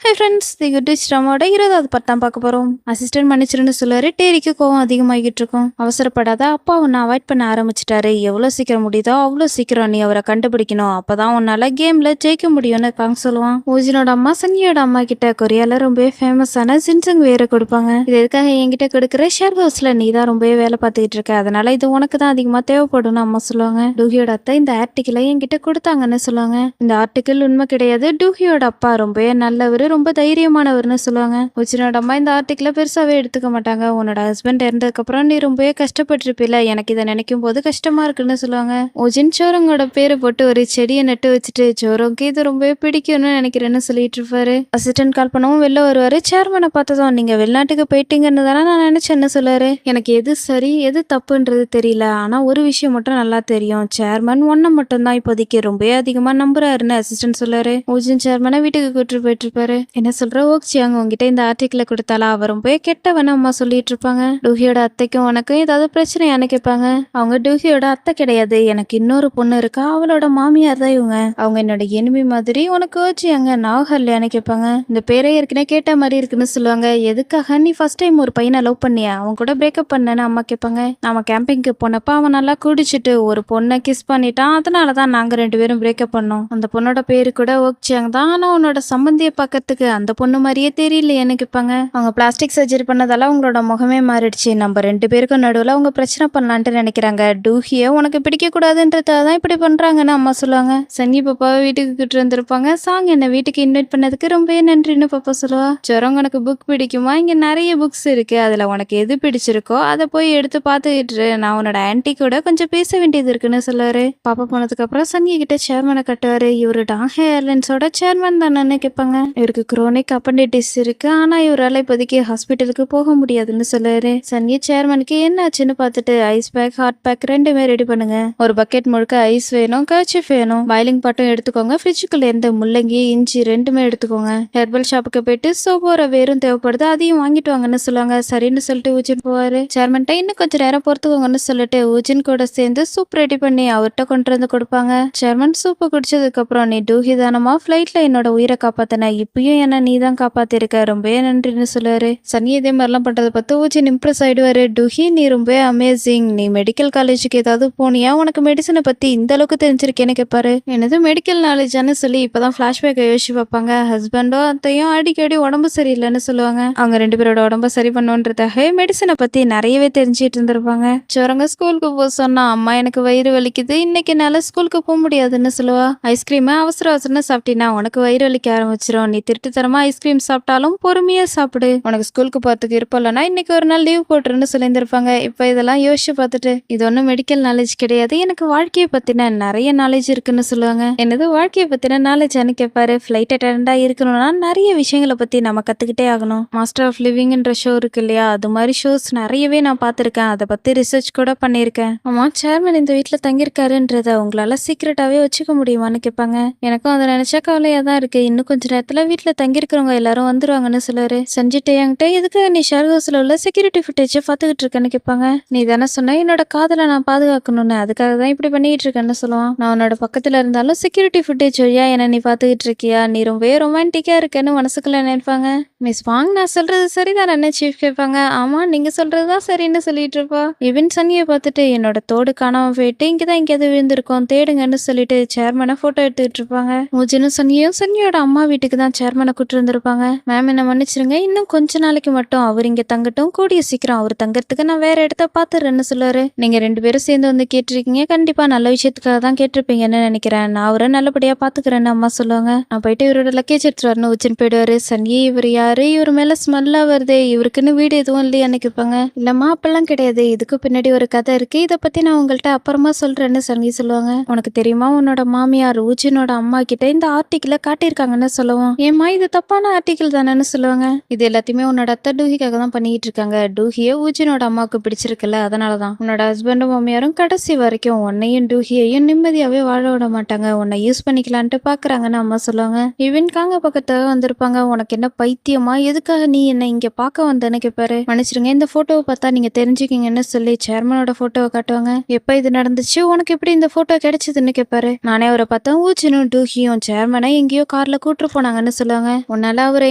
High friends, the good witch ட்ராமாவோட 20வது part தான் பார்க்க போகிறோம். அசிஸ்டன்ட் மன்னிச்சிருன்னு சொல்லுவாரு. டேரிக்கு கோவம் அதிகமாகிட்டு இருக்கும். அவசரப்படாத, அப்பா உன்னை அவாய்ட் பண்ண ஆரம்பிச்சிட்டாரு. எவ்வளோ சீக்கிரம் முடியுதோ அவ்வளோ சீக்கிரம் நீ அவரை கண்டுபிடிக்கணும். அப்பதான் உன்னால கேம்ல ஜெயிக்க முடியும்னு காங் சொல்லுவான். ஊஜினோட அம்மா சங்கியோட அம்மா கிட்ட கொரியால ரொம்பவே ஃபேமஸான ஜின்சங் வேற கொடுப்பாங்க. இது எதுக்காக என்கிட்ட கொடுக்குற ஷேர் ஹவுஸ்ல நீ தான் ரொம்பவே வேலை பார்த்துக்கிட்டு இருக்க, அதனால இது உனக்கு தான் அதிகமா தேவைப்படும்னு அம்மா சொல்லுவாங்க. டூஹியோட அத்தை இந்த ஆர்டிக்கிளை என்கிட்ட கொடுத்தாங்கன்னு சொல்லுவாங்க. இந்த ஆர்டிக்கிள் உண்மை கிடையாது. டூஹியோட அப்பா ரொம்பவே நல்லவர், ரொம்ப தைரியமானவர்னு சொல்லுவாங்க. உச்சினோட அம்மா இந்த ஆர்டிக்கிளை பெருசாவே எடுத்துக்க மாட்டாங்க. உன்னோட ஹஸ்பண்ட் இறந்ததுக்கு அப்புறம் நீ ரொம்பவே கஷ்டப்பட்டிருப்பில, எனக்கு இதை நினைக்கும் போது கஷ்டமா இருக்குன்னு சொல்லுவாங்க. உஜின் சோரங்கோட பேரு போட்டு ஒரு செடியை நட்டு வச்சுட்டு சோரங்க்கு இது ரொம்பவே பிடிக்கும்னு நினைக்கிறேன்னு சொல்லிட்டு இருப்பாரு. அசிஸ்டன்ட் கால் பண்ணவும் வெளில வருவாரு. சேர்மனை பார்த்ததும் நீங்க வெளிநாட்டுக்கு போயிட்டீங்கன்னு தானே நான் நினைச்சேன்னு சொல்லுவாரு. எனக்கு எது சரி எது தப்புன்றது தெரியல, ஆனா ஒரு விஷயம் மட்டும் நல்லா தெரியும், சேர்மன் ஒன்ன மட்டும் தான் இப்போதைக்கு ரொம்பவே அதிகமா நம்புறாருன்னு அசிஸ்டன்ட் சொல்லுவாரு. உஜின் சேர்மனை வீட்டுக்கு கூட்டு போயிட்டு இருப்பாரு. என்ன சொல்ற ஓக்சியாங் உங்ககிட்ட இந்த ஆர்டிக்கிளை கொடுத்தாலா, அவர் ரொம்ப கெட்டவன அம்மா சொல்லிட்டு இருப்பாங்க. டூஹியோட அத்தைக்கும் உனக்கும் ஏதாவது பிரச்சனையானு கேட்பாங்க. அவங்க டூஹியோட அத்தை கிடையாது, எனக்கு இன்னொரு பொண்ணு இருக்கா, அவளோட மாமியார் தான் இவங்க, அவங்க என்னோட எனிமி மாதிரி. உனக்கு ஓக்சியாங்க நாகல்யான்னு கேட்பாங்க. இந்த பேரை ஏற்கனவே கேட்ட மாதிரி இருக்குன்னு சொல்லுவாங்க. எதுக்காக நீ ஃபர்ஸ்ட் டைம் ஒரு பையனை லவ் பண்ணியா, அவன் கூட பிரேக்கப் பண்ணேன்னு அம்மா கேட்பாங்க. நாம கேம்பிங்க்கு போனப்ப அவன் நல்லா குடிச்சிட்டு ஒரு பொண்ணை கிஸ் பண்ணிட்டான், அதனாலதான் நாங்க 2 பேரும் பிரேக்கப் பண்ணோம். அந்த பொண்ணோட பேரு கூட ஓக்சியாங் தான், ஆனா உன்னோட சம்பந்திய பக்கத்துக்கு அந்த பொண்ணு மாதிரியே தெரியலையேன்னு கேட்பாங்க. அவங்க பிளாஸ்டிக் சர்ஜரி பண்ணதால அவங்களோட முகமே மாறிடுச்சு. நம்ம 2 பேருக்கும் நடுவில் அவங்க பிரச்சனை பண்ணலான்ட்டு நினைக்கிறாங்க. டூஹியை உனக்கு பிடிக்க கூடாதுன்றதான் இப்படி பண்றாங்கன்னு அம்மா சொல்லுவாங்க. சங்கி பாப்பாவை வீட்டுக்கு கிட்டு வந்திருப்பாங்க. சாங் என்ன வீட்டுக்கு இன்வைட் பண்ணதுக்கு ரொம்பவே நன்றின்னு பாப்பா சொல்லுவா. ஜொரம் உனக்கு புக் பிடிக்குமா, இங்க நிறைய புக்ஸ் இருக்கு, அதுல உனக்கு எது பிடிச்சிருக்கோ அதை போய் எடுத்து பார்த்துக்கிட்டு நான் உன்னோட ஆன்டி கூட கொஞ்சம் பேச வேண்டியது இருக்குன்னு சொல்லுவாரு. பாப்பா போனதுக்கு அப்புறம் சங்கி கிட்ட சேர்மனை கட்டுவாரு. இவரு டாங் ஏர்லைன்ஸோட சேர்மன் தானேன்னு கேட்பாங்க. இவருக்கு குரோனிக் அப்பண்டிட்டிஸ் இருக்கு, ஆனா இவரால் இப்போதைக்கு ஹாஸ்பிட்டலுக்கு போக முடியாதுன்னு சொல்லுவாரு. சன்னி சேர்மனுக்கு என்ன ஆச்சுன்னு பார்த்துட்டு ஐஸ் பேக் ஹாட் பேக் 2மே ரெடி பண்ணுங்க, ஒரு பக்கெட் முழுக்க ஐஸ் வேணும், கர்ச்சிஃப் வேணும், பாயிலிங் பாட்டும் எடுத்துக்கோங்க, ஃப்ரிட்ஜுக்குள்ள இருந்த முள்ளங்கி இஞ்சி 2மே எடுத்துக்கோங்க, ஹெர்பல் ஷாப்புக்கு போயிட்டு சோப்போர வேரும் தேவைப்படுது, அதையும் வாங்கிட்டு வாங்கன்னு சொல்லுவாங்க. சரின்னு சொல்லிட்டு ஊஜின் போவாரு. சேர்மன்ட்ட இன்னும் கொஞ்சம் நேரம் பொறுத்துக்கோங்கன்னு சொல்லிட்டு ஊஜின் கூட சேர்ந்து சூப் ரெடி பண்ணி அவர்கிட்ட கொண்டு வந்து கொடுப்பாங்க. சேர்மன் சூப்பை குடிச்சதுக்கு அப்புறம் நீ டூஹி தானமா ஃபிளைட்ல என்னோட உயிரை காப்பாத்தின, இப்பயும் என்ன நீ தான் காப்பாத்திருக்க, ரொம்பவே நன்றின்னு சொல்லுவாரு. சனி இதே மாதிரிலாம் பண்றதை பார்த்து ஊஜின் இம்ப்ரெஸ் ஆயிடுவாரு. டூஹி நீ ரொம்ப அமேசிங், நீ மெடிக்கல் காலேஜுக்கு ஏதாவது போனியா, உனக்கு மெடிசனை பத்தி இந்த அளவுக்கு தெரிஞ்சிருக்கேன்னு கேட்பாரு. என்னது மெடிக்கல் நாலேஜான்னு சொல்லி இப்பதான் பிளாஷ்பேக்கை யோசிச்சு பார்ப்பாங்க. ஹஸ்பண்டோ அத்தையும் அடிக்கடி உடம்பு சரியில்லைன்னு சொல்லுவாங்க. அவங்க 2 பேரோட உடம்ப சரி பண்ணுன்றதாக மெடிசனை பத்தி நிறையவே தெரிஞ்சிட்டு இருந்திருப்பாங்க. சோரங்க ஸ்கூலுக்கு போக சொன்னா அம்மா எனக்கு வயிறு வலிக்குது, இன்னைக்கு என்னால ஸ்கூலுக்கு போக முடியாதுன்னு சொல்லுவா. ஐஸ்கிரீமை அவசர அவசரம் சாப்பிட்டீங்கன்னா உனக்கு வயிறு வலிக்க ஆரம்பிச்சிடும், நீ திருட்டுத்தரமா ஐஸ்கிரீம் சாப்பிட்டாலும் பொறுமையா சாப்பிடு, உனக்கு ஸ்கூலுக்கு போறதுக்கு இருப்போம்லன்னா இன்னைக்கு ஒரு நாள் லீவ் போட்டுருன்னு சொல்லியிருந்திருப்பாங்க. இப்ப இதெல்லாம் யோசிச்சு பார்த்துட்டு இது ஒன்றும் மெடிக்கல் நாலேஜ் கிடையாது, எனக்கு வாழ்க்கையை பத்தின நிறைய நாலேஜ் இருக்குன்னு சொல்லுவாங்க. என்னது வாழ்க்கையை பத்தின நாலேஜான்னு கேட்பாரு. ஃபிளைட் அட்டெண்டா இருக்கணும்னா நிறைய விஷயங்களை பத்தி நம்ம கத்துக்கிட்டே ஆகணும். மாஸ்டர் ஆஃப் லிவிங்ன்ற ஷோ இருக்கு இல்லையா, அது மாதிரி ஷோஸ் நிறையவே நான் பார்த்துருக்கேன், அதை பத்தி ரிசர்ச் கூட பண்ணியிருக்கேன். ஆமா சேர்மன் இந்த வீட்டுல தங்கியிருக்காருன்றத உங்களால சீக்கிரட்டாவே வச்சுக்க முடியுமான்னு கேட்பாங்க. எனக்கும் அதை நினைச்சா கவலையா தான் இருக்கு, இன்னும் கொஞ்ச நேரத்துல வீட்டுல தங்கியிருக்கிறவங்க எல்லாரும் வந்துருவாங்கன்னு சொல்லுவாரு. சஞ்சிட்ட என்கிட்ட எதுக்கு நீ ஷேர் ஹவுஸ்ல உள்ள செக்யூரிட்டி ஃபுட்டேஜை பார்த்துக்கிட்டு இருக்கேன்னு கேட்பாங்க. நீ தானே சொன்ன என்னோட காதலை நான் பாதுகாக்கணும்னு, அதுக்காக தான் இப்படி பண்ணிட்டு இருக்கேன்னு சொல்லுவான். நான் உன்னோட பக்கத்துல இருந்தாலும் செக்யூரிட்டி ஃபுட்டேஜ் வழியா என்ன நீ பார்த்துக்கிட்டு இருக்கியா, நீ ரொம்பவே ரொமான்டிக்கா இருக்கேன்னு மனசுக்குள்ள நினைப்பாங்க. மிஸ் வாங் நான் சொல்றது சரிதான் சீஃப் கேட்பாங்க. ஆமா நீங்க சொல்றதுதான் சரின்னு சொல்லிட்டு இருப்பா. இவன் சன்னியை பார்த்துட்டு என்னோட தோடு காணாம போயிட்டு இங்கதான் எங்கேயாவது விழுந்திருக்கோம் தேடுங்கன்னு சொல்லிட்டு சேர்மனை போட்டோ எடுத்துக்கிட்டு இருப்பாங்க. மூஜினும் சன்னியும் சன்னியோட அம்மா வீட்டுக்கு தான் சேர்மனை கூட்டு இருந்திருப்பாங்க. மேம் என்ன மன்னிச்சிருங்க, இன்னும் கொஞ்ச நாளைக்கு மட்டும் அவர் இங்க தங்கட்டும், கூடிய சீக்கிரம் அவர் தங்கறதுக்கு நான் வேற இடத்த பாத்துறேன்னு சொல்லுவாரு. நீங்க 2 பேரும் சேர்ந்து வந்து கேட்டிருக்கீங்க, கண்டிப்பா நல்ல விஷயத்துக்காக தான் கேட்டிருப்பீங்கன்னு நினைக்கிறேன், நான் அவரை நல்லபடியா பாத்துக்கிறேன்னு அம்மா சொல்லுவாங்க. நான் போயிட்டு இவரோட லக்கேஜ் எடுத்துட்டு வரணும் ஊச்சின்னு போயிடுவாரு. சன்னி இவர் யாரு, இவர் மேல ஸ்மெல்லா வருதே, இவருக்குன்னு வீடு எதுவும் இல்லையான்னு கேட்பாங்க. இல்லம்மா அப்பெல்லாம் கிடையாது, இதுக்கு பின்னாடி ஒரு கதை இருக்கு, இதை பத்தி நான் உங்கள்கிட்ட அப்புறமா சொல்றேன்னு சன்னி சொல்லுவாங்க. உனக்கு தெரியுமா உன்னோட மாமியார் ஊச்சினோட அம்மா கிட்ட இந்த ஆர்டிக்கிளை காட்டியிருக்காங்கன்னு சொல்லுவோம். ஏமா இது தப்பான ஆர்டிக்கிள் தானேன்னு சொல்லுவாங்க. இது எல்லாத்தையுமே உன்னோட அத்தை டூஹிக்காக தான் பண்ணிட்டு இருக்காங்க, டூஹியை ஊச்சினோட அம்மாவுக்கு பிடிச்சிருக்குல்ல, அதனாலதான் உன்னோட ஹஸ்பண்டும் மாமியாரும் கடைசி வரைக்கும் உன்னையும் டூஹியையும் நிம்மதியாவே வாழ விட மாட்டாங்க, உன்னை யூஸ் பண்ணிக்கலான்ட்டு பாக்குறாங்கன்னு அம்மா சொல்லுவாங்க. இவன் காங்க பக்கத்துல வந்திருப்பாங்க. உனக்கு என்ன பைத்தியமா, எதுக்காக நீ என்ன இங்க பார்க்க வந்தேன்னு கேட்பாரு. மன்னிச்சிருங்க இந்த போட்டோவை பார்த்தா நீங்க தெரிஞ்சுக்கிங்கன்னு சொல்லி சேர்மனோட போட்டோவை காட்டுவாங்க. எப்ப இது நடந்துச்சு, உனக்கு எப்படி இந்த போட்டோ கிடைச்சதுன்னு கேட்பாரு. நானே அவரை பார்த்தா ஊச்சினும் டூஹியும் சேர்மனை எங்கேயோ கார்ல கூட்டு போனாங்கன்னு சொல்லுவாங்க. சொல்லுவாங்க. உன்னால அவரை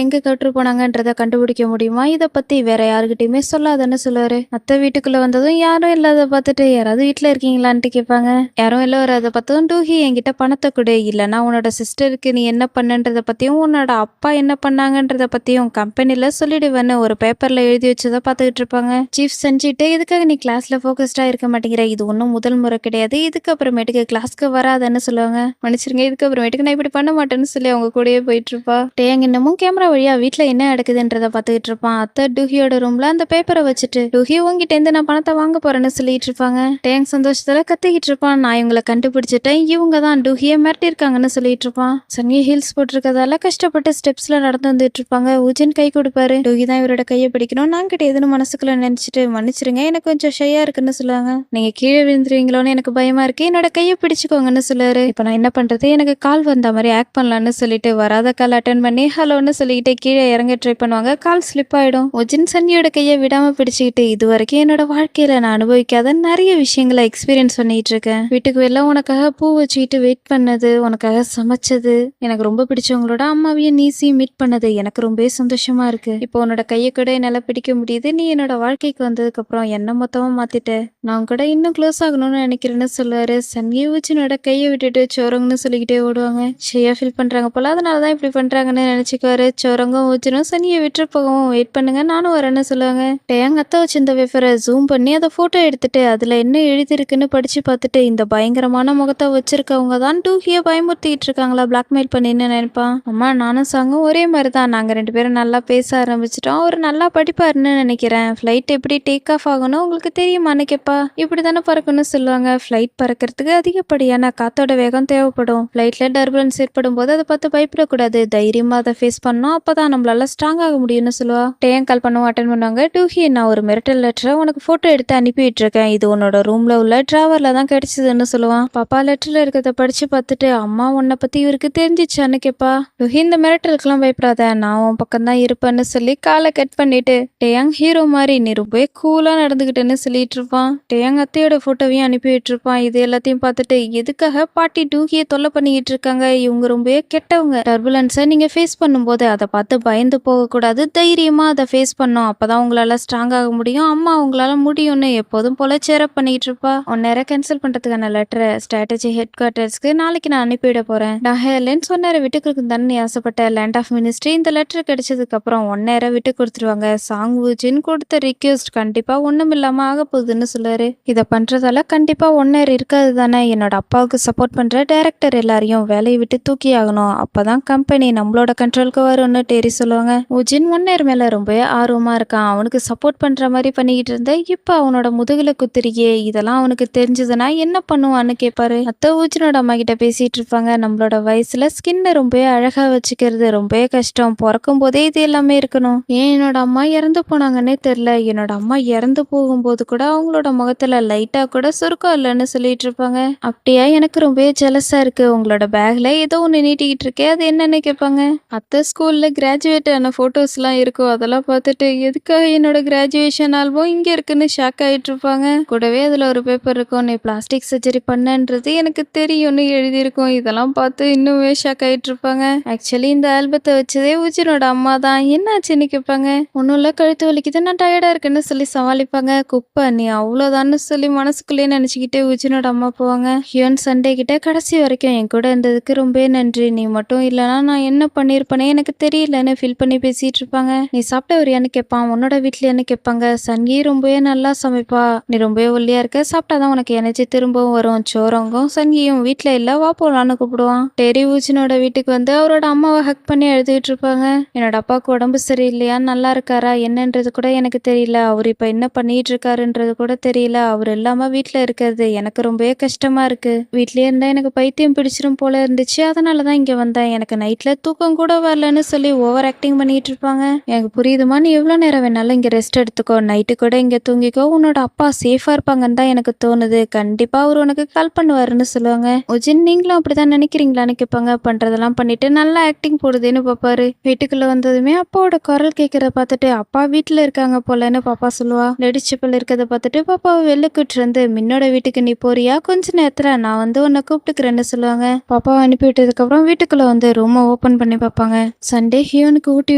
எங்க கற்று போனாங்கன்றத கண்டுபிடிக்க முடியுமா? இதை பத்தி வேற யாருக்கிட்டயுமே சொல்லாதன்னு சொல்லுவாரு. அத்தை வீட்டுக்குள்ள வந்ததும் யாரும் இல்லாத பார்த்துட்டு யாராவது வீட்டுல இருக்கீங்களான்ட்டு கேட்பாங்க. யாரும் இல்ல வராத பார்த்ததும் டூஹி என்கிட்ட பணத்தை கொடு, இல்லைன்னா உன்னோட சிஸ்டருக்கு நீ என்ன பண்ணன்றத பத்தியும் உன்னோட அப்பா என்ன பண்ணாங்கன்றத பத்தியும் கம்பெனில சொல்லிடுவேன்னு ஒரு பேப்பர்ல எழுதி வச்சதை பார்த்துக்கிட்டு இருப்பாங்க. சீஃப் செஞ்சுட்டு இதுக்காக நீ கிளாஸ்ல ஃபோக்கஸ்டா இருக்க மாட்டேங்கிற, இது ஒன்றும் முதல் முறை கிடையாது, இதுக்கு அப்புறமேட்டுக்கு கிளாஸ்க்கு வராதன்னு சொல்லுவாங்க. மன்னிச்சிருங்க, இதுக்கு அப்புறமேட்டுக்கு நான் இப்படி பண்ண மாட்டேன்னு சொல்லி அவங்க கூடயே போயிட்டு இருப்பா. டேங் இன்னமும் கேமரா வழியா வீட்டுல என்ன நடக்குதுன்றத பார்த்துக்கிட்டு இருப்பான். அத்தை டூஹியோட ரூம்ல அந்த பேப்பரை வச்சுட்டு டூஹி உங்ககிட்ட இருந்து நான் பணத்தை வாங்க போறேன்னு சொல்லிட்டு இருப்பாங்க. டேங் சந்தோஷத்துல கத்திக்கிட்டு இருப்பான். நான் இவங்களை கண்டுபிடிச்சிட்டேன், இவங்க தான் டூஹியை மிரட்டி இருக்காங்கன்னு சொல்லிட்டு இருப்பான். சன்கி ஹீல்ஸ் போட்டிருக்கதால கஷ்டப்பட்டு ஸ்டெப்ஸ்ல நடந்து வந்துட்டு இருப்பாங்க. உஜின் கை கொடுப்பாரு. டூஹி தான் இவரோட கையை பிடிக்கணும், நான் கிட்ட எதுன்னு மனசுக்குள்ள நினைச்சிட்டு மன்னிச்சிருங்க எனக்கு கொஞ்சம் ஷையா இருக்குன்னு சொல்லுவாங்க. நீங்க கீழே விழுந்துருவீங்களோன்னு எனக்கு பயமா இருக்கு, என்னோட கையை பிடிச்சுக்கோங்கன்னு சொல்லுவாரு. இப்ப நான் என்ன பண்றது, எனக்கு கால் வந்த மாதிரி ஆக்ட் பண்ணலான்னு சொல்லிட்டு வராத கால் அட்டன் பண்ணி ஹலோன்னு சொல்லிக்கிட்டே கீழே இறங்க ட்ரை பண்ணுவாங்க. கால் ஸ்லிப் ஆயிடும். உஜின் சன்னியோட கையை விடாம பிடிச்சுக்கிட்டு இது வரைக்கும் என்னோட வாழ்க்கையில நான் அனுபவிக்காத நிறைய விஷயங்களை எக்ஸ்பீரியன்ஸ் பண்ணிட்டு இருக்கேன். வீட்டுக்கு வெளில உனக்காக பூ வச்சுக்கிட்டு வெயிட் பண்ணது, உனக்காக சமைச்சது, எனக்கு ரொம்ப பிடிச்சவங்களோட அம்மாவையும் நீசியும் மீட் பண்ணது எனக்கு ரொம்பவே சந்தோஷமா இருக்கு. இப்போ உன்னோட கையை கூட என்னால பிடிக்க முடியுது, நீ என்னோட வாழ்க்கைக்கு வந்ததுக்கு அப்புறம் என்ன மொத்தமா மாத்திட்ட, நான் கூட இன்னும் க்ளோஸ் ஆகணும்னு நினைக்கிறேன்னு சொல்லுவாரு. சன்கி உஜினோட கையை விட்டுட்டு சோரங்கன்னு சொல்லிக்கிட்டே ஓடுவாங்க. ஷேயா ஃபீல் பண்றாங்க போல, அதனாலதான் இப்படி பண்றாங்கன்னு நினைச்சுக்குவாரு. சோரங்கும் உஜினும் சனியை விட்டு போகவும் வெயிட் பண்ணுங்க நானும் வரேன்னு சொல்லுவாங்க. டேங் அத்தை வச்சிருந்த வேஃபரை ஜூம் பண்ணி அதை போட்டோ எடுத்துட்டு அதுல என்ன எழுதிருக்குன்னு படிச்சு பார்த்துட்டு இந்த பயங்கரமான முகத்தை வச்சிருக்கவங்க தான் டூஹியை பயமுறுத்திட்டு இருக்காங்களா பிளாக்மெயில் பண்ணின்னு நினைப்பான். அம்மா நானும் சாங்கும் ஒரே மாதிரி தான், நாங்க 2 பேரும் நல்லா பேச ஆரம்பிச்சிட்டோம், அவர் நல்லா படிப்பாருன்னு நினைக்கிறேன். ஃபிளைட் எப்படி டேக் ஆஃப் ஆகணும் உங்களுக்கு தெரியுமான்னு கேப்பா. இப்படி தானே பறக்கணும்னு சொல்லுவாங்க. ஃபிளைட் பறக்கிறதுக்கு அதிகப்படியான காத்தோட வேகம் தேவைப்படும். ஃபிளைட்ல டர்புலன்ஸ் ஏற்படும் போது அதை பார்த்து பயப்படக்கூடாது, தைரியமா அதை ஃபேஸ் பண்ணோம், அப்பதான் நம்மளால ஸ்ட்ராங் ஆக முடியும்னு சொல்லுவா. டேங் கால் பண்ணுவோம் அட்டன் பண்ணுவாங்க. டூஹி நான் ஒரு மிரட்டல் லெட்டரை உனக்கு போட்டோ எடுத்து அனுப்பிட்டு இருக்கேன், இது உன்னோட ரூம்ல உள்ள டிராவர்ல தான் கிடைச்சதுன்னு சொல்லுவான். பாப்பா லெட்டர்ல இருக்கிறத படிச்சு பார்த்துட்டு அம்மா உன்னை பத்தி இவருக்கு தெரிஞ்சிச்சான்னு கேப்பா. டூஹி இந்த மிரட்டலுக்குலாம் பயப்படாத, நான் உன் பக்கம் தான் இருப்பேன்னு சொல்லி காலை கட் பண்ணிட்டு டேங் ஹீரோ மாதிரி நீ ரொம்ப கூலா நடந்துகிட்டேன்னு சொல்லிட்டு இருப்பான். டேங் அத்தையோட போட்டோவையும் அனுப்பி விட்டுருப்பான். இது எல்லாத்தையும் பார்த்துட்டு எதுக்காக பாட்டி டூஹியை தொல்லை பண்ணிக்கிட்டு இருக்காங்க, இவங்க ரொம்ப கெட்டவங்க, டர்புலன்ஸை நீங்க ஃபேஸ் பண்ணும்போது அதை பார்த்து பயந்து போகக்கூடாது, தைரியமா அதை ஃபேஸ் பண்ணும், அப்பதான் உங்களால ஸ்ட்ராங் ஆக முடியும், அம்மா உங்களால முடியும்னு எப்போதும் போல சேரப் பண்ணிட்டு இருப்பா. 1 நேரம் கேன்சல் பண்றதுக்கான லெட்டரை ஸ்ட்ராட்டஜி ஹெட் குவார்டர்ஸ்க்கு நாளைக்கு நான் அனுப்பிவிட போறேன். நான் ஹேர்லேன்னு சொன்னார விட்டு கொடுக்குதான்னு நீ ஆசைப்பட்ட லேண்ட் ஆஃப் மினிஸ்ட்ரி இந்த லெட்டர் கிடைச்சதுக்கு அப்புறம் 1 நேரம் விட்டு கொடுத்துருவாங்க. சாங் வூஜின் கொடுத்த ரிக்வெஸ்ட் கண்டிப்பா ஒண்ணும் இல்லாம ஆக போகுதுன்னு சொல்லுவாரு. இதை பண்றதால கண்டிப்பா 1 நேரம் இருக்காது தானே, என்னோட அப்பாவுக்கு சப்போர்ட் பண்ற டைரக்டர் எல்லாரையும் வேலையை விட்டு தூக்கி ஆகணும், அப்பதான் கம்பெனி நம்மளோட கண்ட்ரோலுக்கு வரும்னு டேரி சொல்லுவாங்க. உஜின் 1 நேரம் மேல ரொம்ப ஆர்வமா இருக்கான், அவனுக்கு சப்போர்ட் பண்ற மாதிரி பண்ணிக்கிட்டு இருந்த இப்ப அவனோட முதுகுல குத்திரியே, இதெல்லாம் அவனுக்கு தெரிஞ்சதுன்னா என்ன பண்ணுவான்னு கேட்பாரு. அத்தை உஜினோட அம்மா கிட்ட பேசிட்டு இருப்பாங்க. நம்மளோட வயசுல ஸ்கின்னை ரொம்ப அழகா வச்சுக்கிறது ரொம்ப கஷ்டம், பிறக்கும் போதே இது எல்லாமே இருக்கணும், ஏன் என்னோட அம்மா இறந்து போனாங்கன்னே தெரியல, என்னோட அம்மா இறந்து போகும்போது கூட அவங்களோட முகத்துல லைட்டா கூட சுருக்கம் இல்லைன்னு சொல்லிட்டு இருப்பாங்க. அப்படியா, எனக்கு ரொம்ப ஜெலஸா இருக்கு, உங்களோட பேக்ல ஏதோ ஒன்று நீட்டிக்கிட்டு இருக்கே அது என்னன்னு கேட்பாங்க. அத்தை ஸ்கூல்ல கிராஜுவேட் ஆன போட்டோஸ்லாம் இருக்கும், அதெல்லாம் பார்த்துட்டு எதுக்காக என்னோட கிராஜுவேஷன் ஆல்பம் இங்க இருக்குன்னு ஷாக் ஆயிட்டு இருப்பாங்க. கூடவே அதுல ஒரு பேப்பர் இருக்கும், நீ பிளாஸ்டிக் சர்ஜரி பண்ணன்றது எனக்கு தெரியும்னு எழுதியிருக்கும். இதெல்லாம் பார்த்து இன்னுமே ஷாக் ஆயிட்டு இருப்பாங்க. ஆக்சுவலி இந்த ஆல்பத்தை வச்சதே உஜினோட அம்மா தான். என்னாச்சுன்னு கேட்பாங்க. ஒன்னும் இல்ல, கழுத்து வலிக்குது, நான் டயர்டா இருக்குன்னு சொல்லி சமாளிப்பாங்க. குப்பை நீ அவ்வளோதான்னு சொல்லி மனசுக்குள்ளேயே நினைச்சுக்கிட்டே உஜினோட அம்மா போவாங்க. ஹியோன் சண்டே கிட்ட கடைசி வரைக்கும் என் கூட இருந்ததுக்கு ரொம்ப நன்றி, நீ மட்டும் இல்லைன்னா நான் என்ன பண்ணிருப்பேனே எனக்கு தெரியலன்னு ஃபீல் பண்ணி பேசிட்டு இருப்பாங்க. நீ சாப்பிட்ட வரியான்னு கேட்பான். உன்னோட வீட்லயான்னு கேட்பாங்க. சன்கி ரொம்பவே நல்லா சமைப்பா, நீ ரொம்பவே ஒல்லியா இருக்க, சாப்பிட்டாதான் உனக்கு எனர்ஜி திரும்பவும் வரும். சோரங்கும் சன்கியும் வீட்டுல இல்ல, வா போலான்னு கூப்பிடுவான். டெரி உஜினோட வீட்டுக்கு வந்து அவரோட அம்மாவை ஹக் பண்ணி எழுதிட்டு இருப்பாங்க. என்னோட அப்பாவுக்கு உடம்பு சரியில்லையா, நல்லா இருக்காரா என்னன்றது கூட எனக்கு தெரியல, அவர் இப்ப என்ன பண்ணிட்டு இருக்காருன்றது கூட தெரியல, அவர் இல்லாம வீட்டுல இருக்கிறது எனக்கு ரொம்பவே கஷ்டமா இருக்கு, வீட்லயே இருந்தா எனக்கு பைத்தியம் பிடிச்சிரும் போல இருந்துச்சு, அதனாலதான் இங்க வந்தேன், எனக்கு நைட்ல தூக்கம் கூட வரலன்னு சொல்லி ஓவர் ஆக்டிங் பண்ணிட்டு இருப்பாங்க. எனக்கு புரியுதுமா, நீ எவ்வளவு நேரம் வேணாலும் இங்க ரெஸ்ட் எடுத்துக்கோ, நைட்டு கூட இங்க தூங்கிக்கோ, உன்னோட அப்பா சேஃபா இருப்பாங்கன்னு தான் எனக்கு தோணுது, கண்டிப்பா அவர் உனக்கு கால் பண்ணுவாருன்னு சொல்லுவாங்க. உஜின் நீங்களும் அப்படிதான் நினைக்கிறீங்களான்னு கேட்பாங்க. பண்றதெல்லாம் பண்ணிட்டு நல்லா ஆக்டிங் போடுதுன்னு பாப்பாரு. வீட்டுக்குள்ள வந்ததுமே அப்பாவோட குரல் கேட்கறத பார்த்துட்டு அப்பா வீட்டுல இருக்காங்க போலன்னு பாப்பா சொல்லுவா. லெடிச்சிப்பல் இருக்கிறத பார்த்துட்டு பாப்பாவை வெளில கூட்டு வந்து மின்னோட வீட்டுக்கு நீ போறியா, கொஞ்ச நேரத்துல நான் வந்து உன்னை கூப்பிட்டுக்கிறேன்னு சொல்லுவாங்க. பாப்பாவை அனுப்பி விட்டதுக்கு அப்புறம் வீட்டுக்குள்ள வந்து ரூமை ஓபன் பண்ணி பண்ணி பார்ப்பாங்க. சண்டே ஹியோனுக்கு ஊட்டி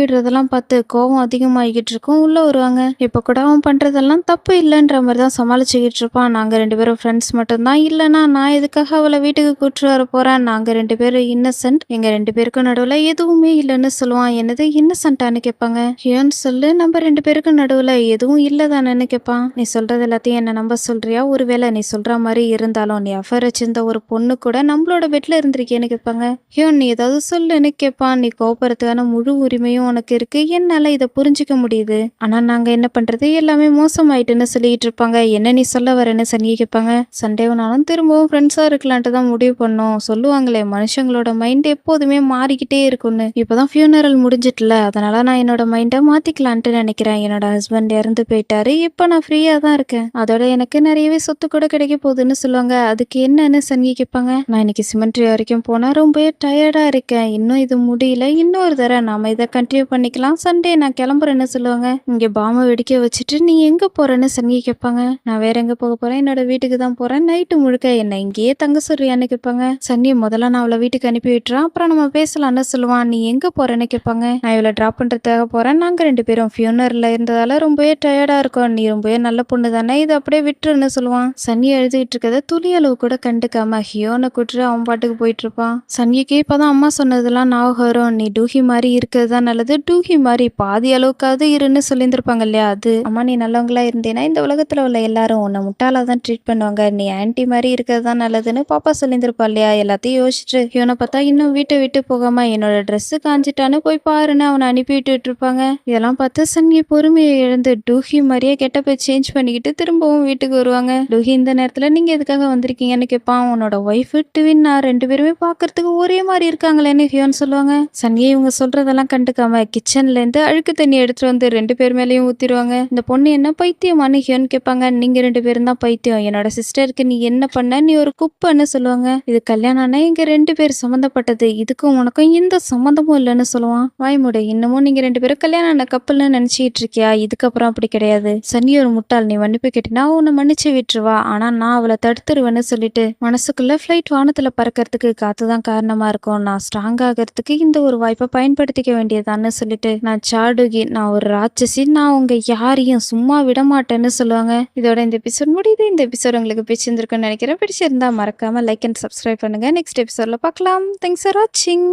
விடுறதெல்லாம் பார்த்து கோவம் அதிகமாகிக்கிட்டு இருக்கும். உள்ள வருவாங்க. இப்ப கூட அவன் பண்றதெல்லாம் தப்பு இல்லைன்ற மாதிரி தான் சமாளிச்சுக்கிட்டு இருப்பான். நாங்க 2 பேரும் ஃப்ரெண்ட்ஸ் மட்டும்தான். இல்லைன்னா நான் எதுக்காக அவளை வீட்டுக்கு கூட்டு வர போறேன்? நாங்க 2 பேரும் இன்னசென்ட். எங்க 2 பேருக்கும் நடுவுல எதுவுமே இல்லைன்னு சொல்லுவான். என்னது இன்னசென்ட்டான்னு கேட்பாங்க. ஹியோன் சொல்லு, நம்ம 2 பேருக்கும் நடுவுல எதுவும் இல்லதானேன்னு கேட்பான். நீ சொல்றது எல்லாத்தையும் என்ன நம்ப சொல்றியா? ஒருவேளை நீ சொல்ற மாதிரி இருந்தாலும் நீ அஃபேர் வச்சிருந்த ஒரு பொண்ணு கூட நம்மளோட பெட்ல இருந்திருக்கேன்னு கேட்பாங்க. ஹியோன், நீ ஏதாவது சொல்லுன்னு கேட்பான். நீ கோபுறதுக்கான முழு உரிமையும் உனக்கு இருக்கு. என்னால இதை புரிஞ்சுக்க முடியுது. ஆனா நாங்க என்ன பண்றது? எல்லாமே மோசமாயிட்டுன்னு சொல்லிட்டு இருப்பாங்க. என்ன நீ சொல்ல வரேன்னு சனியை கேட்பாங்க. சண்டேவனாலும் திரும்பவும் ஃப்ரெண்ட்ஸா இருக்கலான்ட்டு தான் முடிவு பண்ணோம். சொல்லுவாங்களே, மனுஷங்களோட மைண்ட் எப்போதுமே மாறிக்கிட்டே இருக்கும்னு. இப்பதான் ஃபியூனரல் முடிஞ்சிட்டுல, அதனால நான் என்னோட மைண்டை மாத்திக்கலான்ட்டு நினைக்கிறேன். என்னோட ஹஸ்பண்ட் இறந்து போயிட்டாரு. இப்ப நான் ஃப்ரீயா தான் இருக்கேன். அதோட எனக்கு நிறையவே சொத்து கூட கிடைக்க போகுதுன்னு சொல்லுவாங்க. அதுக்கு என்னன்னு சனியை கேட்பாங்க. நான் இன்னைக்கு சிமெண்ட்ரி வரைக்கும் போனா ரொம்பவே டயர்டா இருக்கேன். இன்னும் இது முடியல. இன்னொரு தடவை நாம இதை கண்டினியூ பண்ணிக்கலாம். சண்டே நான் கிளம்புறேன்னு சொல்லுவாங்க. இங்க பாம்பை வெடிக்க வச்சுட்டு நீ எங்க போறேன்னு சனியை கேட்பாங்க. நான் வேற எங்க போக போறேன்? என்னோட வீட்டுக்கு தான் போறேன். நைட்டு முழுக்க என்ன இங்கேயே தங்க சொல்றியான்னு கேட்பாங்க. சன்னி, முதல்ல நான் அவளை வீட்டுக்கு அனுப்பி விட்டுறேன், அப்புறம் நம்ம பேசலாம்னு சொல்லுவான். நீ எங்க போறேன்னு கேட்பாங்க. நான் இவளை டிராப் பண்றதுக்காக போறேன். நாங்க 2 பேரும் ஃபியூனர்ல இருந்ததால ரொம்பவே டயர்டா இருக்கோம். நீ ரொம்பவே நல்ல பொண்ணு தானே, இதை அப்படியே விட்டுருன்னு சொல்லுவான். சன்னி எழுதிட்டு இருக்கத துளி அளவு கூட கண்டுக்காம ஹியோனை கூட்டு அவன் பாட்டுக்கு போயிட்டு இருப்பான். சன்னிக்கு இப்பதான் அம்மா சொன்னதெல்லாம் ஞாபகம் வரும். நீ டூஹி மாதிரி இருக்கிறது தான் நல்லது. டூஹி மாதிரி பாதி அளவுக்காவது இருன்னு சொல்லியிருந்திருப்பாங்க இல்லையா? அது அம்மா, நீ நல்லவங்களா இருந்தேன்னா இந்த உலகத்துல உள்ள எல்லாரும் உன்னை முட்டாளா தான் ட்ரீட் பண்ணுவாங்க. நீ ஆன்டி மாதிரி இருக்கிறது தான் நல்லதுன்னு பாப்பா சொல்லியிருந்திருப்பா இல்லையா? எல்லாத்தையும் யோசிச்சுட்டு இவனை பார்த்தா இன்னும் வீட்டை விட்டு போகாம என்னோட ட்ரெஸ் காஞ்சிட்டான்னு போய் பாருன்னு அவனை அனுப்பி விட்டுட்டு இருப்பாங்க. இதெல்லாம் பார்த்து சன்னி பொறுமையை இழந்து டூஹி மாதிரியே கெட்டப்ப சேஞ்ச் பண்ணிக்கிட்டு திரும்பவும் வீட்டுக்கு வருவாங்க. டூஹி, இந்த நேரத்துல நீங்க எதுக்காக வந்திருக்கீங்கன்னு கேட்பான். உன்னோட ஒய்ஃப் ட்வின்னா 2 பேருமே பாக்குறதுக்கு ஒரே மாதிரி இருக்காங்களேன்னு ஹியோன் சொல்லுவாங்க. சன்னியை இவங்க சொல்றதெல்லாம் கண்டுக்காம கிச்சன்ல இருந்து அழுக்கு தண்ணி எடுத்துட்டு வந்து 2 பேர் மேலேயும் ஊத்திடுவாங்க. இந்த பொண்ணு என்ன பைத்தியமானு ஹியோன் கேட்பாங்க. நீங்க 2 பேரும் தான் பைத்தியம். என்னோட சிஸ்டருக்கு நீ என்ன பண்ண? நீ ஒரு குப்பைன்னு சொல்லுவாங்க. இது கல்யாணம்னா எங்க 2 பேர் சம்மந்தப்பட்டது. இதுக்கும் உனக்கும் எந்த சம்மந்தமும் இல்லைன்னு சொல்லுவான். வாய்முடை, இன்னமும் நீங்க 2 பேரும் கல்யாணம் ஆன கப்பல்னு நினைச்சிட்டு இருக்கியா? இதுக்கப்புறம் அப்படி கிடையாது. சன்னி ஒரு முட்டாள். நீ மன்னிப்பு கேட்டினா உன்னை மன்னிச்சு விட்டுருவா. ஆனா நான் அவளை தடுத்துருவேன்னு சொல்லிட்டு மனசுக்குள்ள ஃபிளைட் வானத்துல பறக்கிறதுக்கு காத்துதான் காரணமா இருக்கும். நான் ஸ்ட்ராங் ஆகிறதுக்கு இந்த ஒரு வாய்ப்பை பயன்படுத்திக்க வேண்டியதான்னு சொல்லிட்டு, நான் சாடுகி, நான் ஒரு ராட்சசி, நான் உங்க யாரையும் சும்மா விட மாட்டேன்னு சொல்லுவாங்க. இதோட இந்த எபிசோட் முடியுது. இந்த எபிசோட் உங்களுக்கு பிடிச்சிருந்திருக்குன்னு நினைக்கிறேன். பிடிச்சிருந்தா மறக்காம லைக் அண்ட் சப்ஸ்கிரைப் பண்ணுங்க. நெக்ஸ்ட் எபிசோட்ல பார்க்கலாம். தேங்க்ஸ் ஃபார் வாட்சிங்.